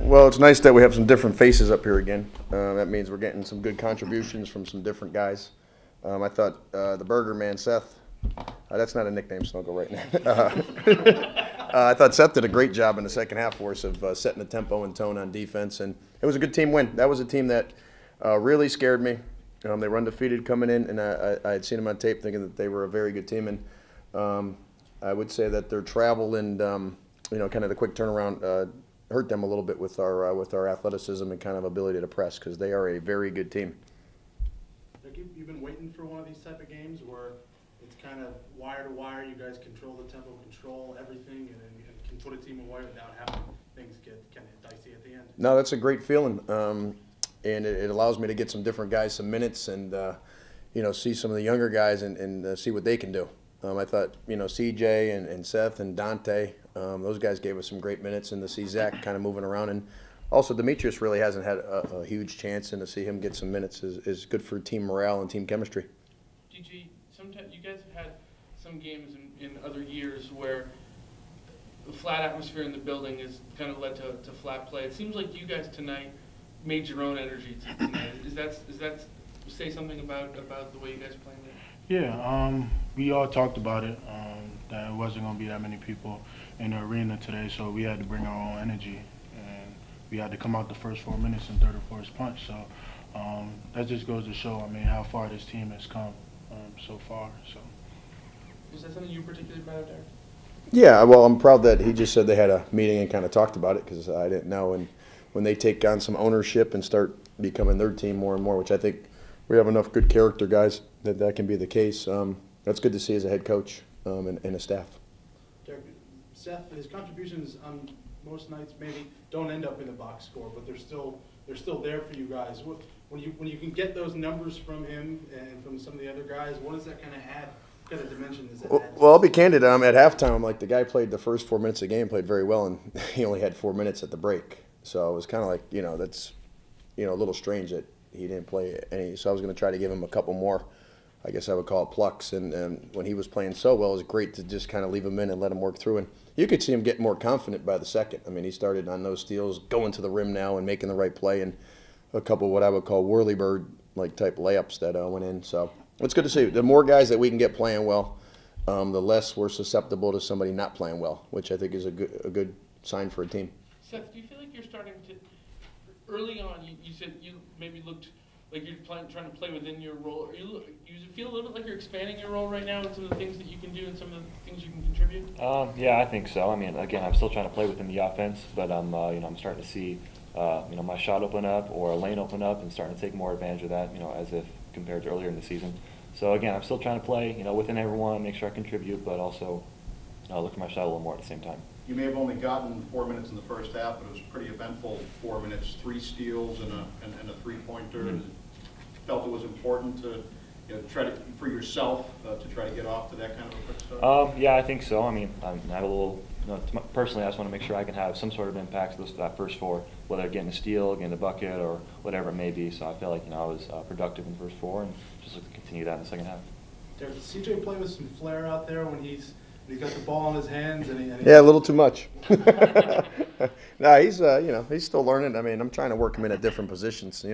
Well, it's nice that we have some different faces up here again. That means we're getting some good contributions from some different guys. I thought the Berger man, Seth, that's not a nickname, so I'll go right now. I thought Seth did a great job in the second half for us of setting the tempo and tone on defense, and it was a good team win. That was a team that really scared me. They were undefeated coming in, and I had seen them on tape thinking that they were a very good team. And I would say that their travel and kind of the quick turnaround hurt them a little bit with our athleticism and kind of ability to press, because they are a very good team. You've been waiting for one of these type of games where it's kind of wire to wire. You guys control the tempo, control everything, and can put a team away without having things get kind of dicey at the end. No, that's a great feeling, and it allows me to get some different guys some minutes and see some of the younger guys and see what they can do. I thought CJ and Seth and Dante, those guys gave us some great minutes, and to see Zach kind of moving around, and also Demetrius really hasn't had a huge chance, and to see him get some minutes is good for team morale and team chemistry. DG, sometimes you guys have had some games in other years where the flat atmosphere in the building has kind of led to flat play. It seems like you guys tonight made your own energy tonight. Is that say something about the way you guys are playing it? Yeah, we all talked about it, that it wasn't going to be that many people in the arena today, so we had to bring our own energy, and we had to come out the first 4 minutes and third or fourth punch. So that just goes to show, how far this team has come so far. So. Is that something you particularly proud of, Derrick? Yeah, well, I'm proud that he just said they had a meeting and kind of talked about it, because I didn't know. And when they take on some ownership and start becoming their team more and more, which I think we have enough good character guys that can be the case. That's good to see as a head coach and a staff. Derrick, Seth, his contributions on most nights maybe don't end up in the box score, but they're still there for you guys. When you can get those numbers from him and from some of the other guys, what does that kind of add? What kind of dimension does that add? Well, I'll be candid. At halftime, like, the guy played the first 4 minutes of the game, played very well, and he only had 4 minutes at the break. So it was kind of like, that's a little strange that he didn't play any. So I was going to try to give him a couple more, I guess I would call it plucks. And when he was playing so well, it was great to just kind of leave him in and let him work through. And you could see him get more confident by the second. He started on those steals, going to the rim now and making the right play, and a couple what I would call whirly-bird like type layups that went in. So it's good to see. The more guys that we can get playing well, the less we're susceptible to somebody not playing well, which I think is a good sign for a team. Seth, do you feel like you're starting to, early on, you said you maybe looked like you're trying to play within your role. You feel a little bit like you're expanding your role right now and some of the things that you can do and some of the things you can contribute? Yeah, I think so. Again, I'm still trying to play within the offense, but I'm starting to see, my shot open up or a lane open up and starting to take more advantage of that, as if compared to earlier in the season. So again, I'm still trying to play, within everyone, make sure I contribute, but also look for my shot a little more at the same time. You may have only gotten 4 minutes in the first half, but it was pretty eventful 4 minutes, 3 steals and a three-pointer. Mm-hmm. Felt it was important to try to, for yourself, to try to get off to that kind of a quick start? Yeah, I think so. I have a little, personally, I just want to make sure I can have some sort of impact to that first 4, whether getting a steal, getting a bucket, or whatever it may be. So I feel like, I was productive in the first 4 and just look to continue that in the second half. Derrick, does CJ play with some flair out there when he's got the ball in his hands? Yeah, a little too much. No, he's still learning. I'm trying to work him in at different positions.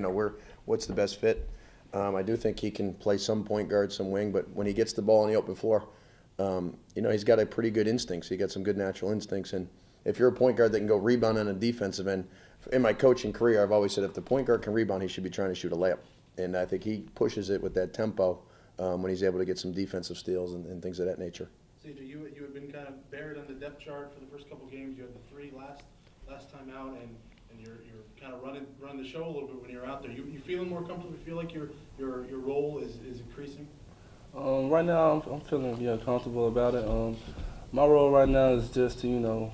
What's the best fit? I do think he can play some point guard, some wing, but when he gets the ball on the open floor, he's got a pretty good instincts. He got some good natural instincts, and if you're a point guard that can go rebound on a defensive end, in my coaching career, I've always said if the point guard can rebound, he should be trying to shoot a layup, and I think he pushes it with that tempo when he's able to get some defensive steals and things of that nature. CJ, you had been kind of buried on the depth chart for the first couple games. You had the 3 last time out, and you're kind of running the show a little bit when you're out there. You feeling more comfortable? You feel like your role is increasing? Right now, I'm feeling comfortable about it. My role right now is just to,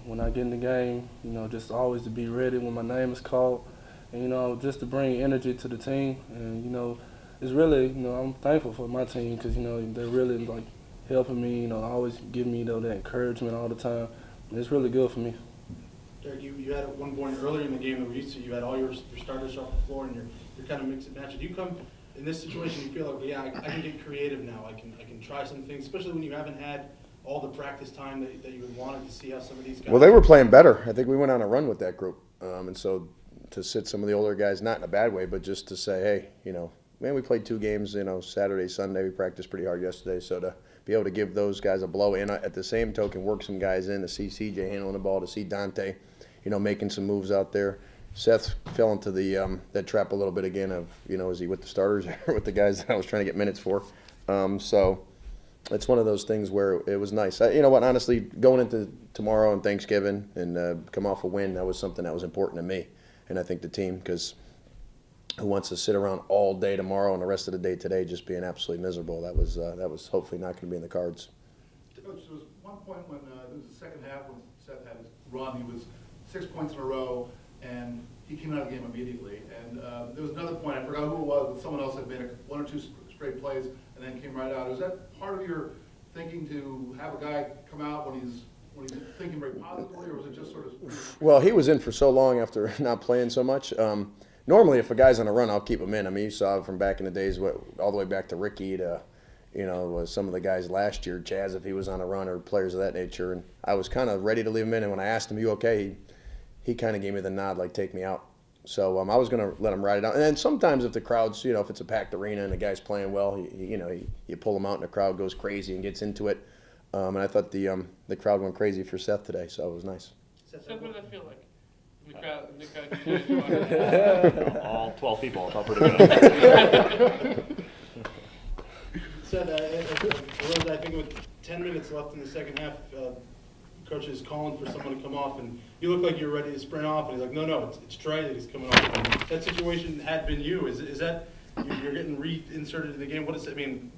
when I get in the game, just always to be ready when my name is called, and just to bring energy to the team. And it's really, I'm thankful for my team because they're really helping me. Always giving me that encouragement all the time. And it's really good for me. Derrick, you had at one point earlier in the game that you had all your starters off the floor and you're kind of mix and match. Do you come in this situation, you feel like, yeah, I can get creative now. I can try some things, especially when you haven't had all the practice time that you had wanted to see how some of these guys. Well, they were playing better. I think we went on a run with that group. And so to sit some of the older guys, not in a bad way, but just to say, hey, you know, man, we played 2 games, you know, Saturday, Sunday. We practiced pretty hard yesterday. So to be able to give those guys a blow and at the same token work some guys in, to see CJ handling the ball, to see Dante, you know, making some moves out there. Seth fell into the that trap a little bit again of, you know, is he with the starters or with the guys that I was trying to get minutes for? So it's one of those things where it was nice. You know what, honestly, going into tomorrow and Thanksgiving and come off a win, that was something that was important to me and I think the team, because who wants to sit around all day tomorrow and the rest of the day today just being absolutely miserable? That was hopefully not going to be in the cards. Coach, there was one point when it was the second half when Seth had his run. He was 6 points in a row, and he came out of the game immediately. And there was another point, I forgot who it was, but someone else had made 1 or 2 straight plays and then came right out. Was that part of your thinking to have a guy come out when he's thinking very positively, or was it just sort of? Well, he was in for so long after not playing so much. Normally, if a guy's on a run, I'll keep him in. I mean, you saw it from back in the days, all the way back to Ricky to, you know, some of the guys last year, Chaz, if he was on a run, or players of that nature. And I was kind of ready to leave him in. And when I asked him, "You okay?" he kind of gave me the nod, like, take me out. So I was going to let him ride it out. And then sometimes if the crowd's, you know, if it's a packed arena and the guy's playing well, you pull him out and the crowd goes crazy and gets into it. And I thought the crowd went crazy for Seth today, so it was nice. Seth, what did that feel like? The crowd all 12 people felt pretty good. Seth, I think with 10 minutes left in the second half, coach is calling for someone to come off, and you look like you're ready to sprint off, and he's like, no, it's Trey that he's coming off. And that situation had been you. Is that you're getting reinserted in the game? What does it mean?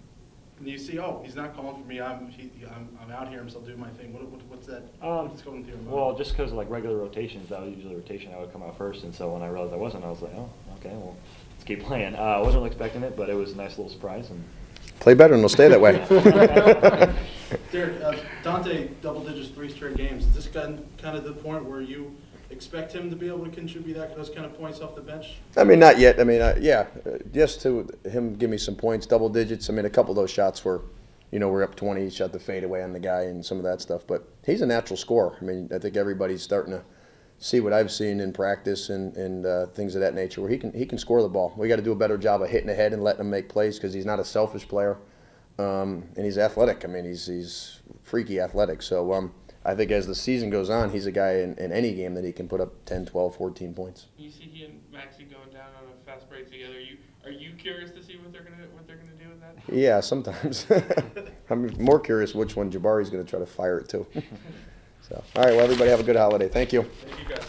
When you see, oh, he's not calling for me, I'm out here, I'm still doing my thing. What's that? What's going through your mind? Well, just because of like regular rotations, that was usually a rotation I would come out first, and so when I realized I wasn't, I was like, oh, okay, well, let's keep playing. I wasn't expecting it, but it was a nice little surprise. And play better and they'll stay that way. Derrick, Dante, double digits 3 straight games. Is this kind of the point where you expect him to be able to contribute those kind of points off the bench? I mean, not yet. I mean, just to him give me some points, double digits. I mean, a couple of those shots were, you know, we're up 20, shot the fade away on the guy and some of that stuff. But he's a natural scorer. I mean, I think everybody's starting to see what I've seen in practice and things of that nature, where he can score the ball. We got to do a better job of hitting ahead and letting him make plays, because he's not a selfish player, and he's athletic. I mean, he's freaky athletic. So I think as the season goes on, he's a guy in any game that he can put up 10, 12, 14 points. You see he and Maxie going down on a fast break together. Are you curious to see what they're gonna do with that? Yeah, sometimes. I'm more curious which one Jabari's going to try to fire it to. So, all right, well, everybody have a good holiday. Thank you. Thank you, guys.